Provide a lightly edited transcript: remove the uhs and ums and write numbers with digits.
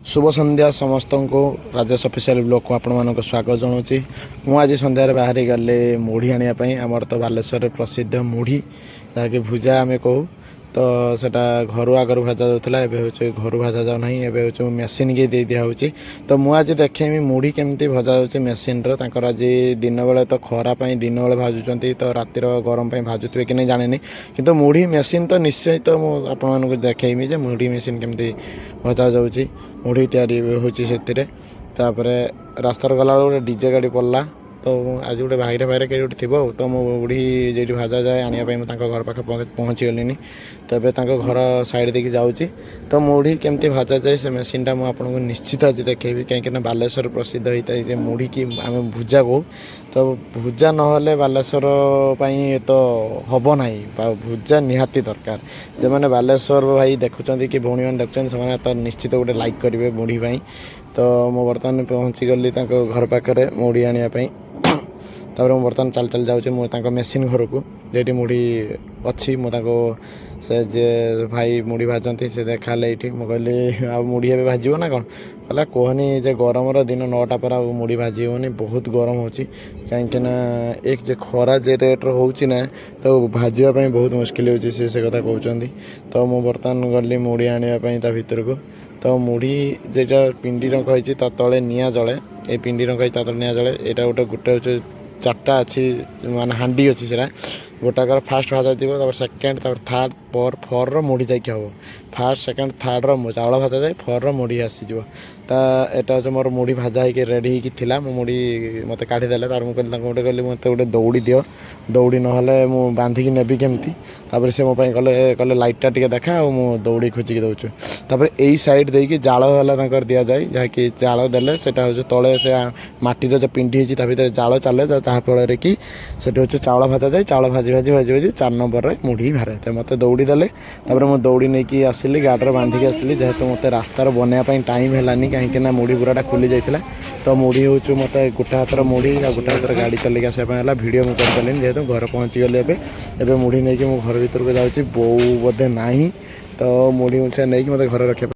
शुभ संध्या समस्त को Rajesh official blog को आपण मानक स्वागत जनाऊँगी। मुझे सन्धार बाहरी गले मुढ़ी आने आमर तो बालेश्वर प्रसिद्ध मुढ़ी जहाँकि भुजा आम कहू तो सेटा घर आगर भाजा जाऊला एवं घर भाजा जाऊना एवं मेसीन के दे दिया तो मुझे देखेमी मुढ़ी केमती भजा जाऊँगी मेसीन आज दिन बेले तो खरापाई दिन बेले भाजुंट तो रातिर गरम भाजुवे कि नहीं जाने कि मुढ़ी मेसीन तो निश्चय तो मुझे देखेमी जे मुढ़ी मेसीन केमती भजा जाऊँगी मुढ़ी तैयारी होपर रास्तार गला गोटे डीजे गाड़ी पड़ा तो आज गोटे भाईरे भाईरे कहीं गोटे थी तो मो मुढ़ी जो भाजा जाए आने घर पाखे पहुँची गली तो ये घर साइड देखिए जाऊँगी तो मुढ़ी केमती भाजा जाए से मेसीनटा मुझे निश्चित आज देखेबी कहीं बालेश्वर प्रसिद्ध होता है मुढ़ी की आम भुजा कहू तो भुजा ना बालेश्वर तो हम ना भुजा निहाती दरकार जो मैंने बालेश्वर भाई देखुं कि भौणी मैंने देखुं से तो निश्चित गोटे लाइक करेंगे मुढ़ी पाई तो मु बर्तमान पहुँची गली घर पाखे मुढ़ी आने तापर मुझे बर्तमान चल चल जाऊँ मुझे मेसीन घर को जे मुढ़ी अच्छी मुझे से जे भाई मुढ़ी भाजती से देखा ये मुझे आ मुढ़ी ए भाजो ना कौन कहला कहनी जे गरम दिन 9टा पर आ मुढ़ी भाजी होनी बहुत गरम हो कहीं एक जे खरा जे रेट रोचे ना तो भाजवाई बहुत मुस्किल हो से कथा कहते तो मुझे बर्तमान गली मुढ़ी आने भर को तो मुढ़ी जेटा पिंडी रंग होती तले निआ जले ये पिंडी रंग होती तले निआ जले यहाँ गोटे गोटे चार्टा अच्छी मान हांडी अच्छी से गोटाकर फास्ट भाजा थी सेकेंड थर्ड फोर मुढ़ी जाकि हम फास्ट सेकेंड थर्ड चाउल भाजा जाए फोर मुढ़ी आसीज यहाँ जो मोर मुढ़ी भाजा हो रेडी होता मो मुढ़ी मत काढ़ीदे तार मुझे गोटे कहली मत गोटे दौड़ी दियो दौड़ी ना मुझे बांधिकी नेबी केमती से मो कले कले लाइटा टे देखा और दौड़ी खोजिकी दूँ तापर यही साइड देकी जाल वाला दि जाए जहाँकि जाल देले हूँ तले से माटीर जो पिंडी होती जाल चले जहाँफल कि हूँ चाउल भाजा जाए चाउल भाजी भाजी भाजी भाजी 4 नंबर मुढ़ी बाहर तो मत दौड़ी देले मुझे दौड़ी नहीं आसिली गाड़ी बांधिकी आसिली जेहेतु मत रास्तार बनवाई टाइम है कहीं मुढ़ी पूराटा खुली जाता तो मुढ़ी हूँ मत गोटे हाथर मुढ़ी आ गोटे हाथर गाड़ी चलिक आसापा भिडियो मुझे कर जेहेतु घर पहुँची गली एवं मुढ़ी नहीं घर भर को जाऊँगी बो बोधे ना तो मुढ़ी मुझे नहीं मत घर रखा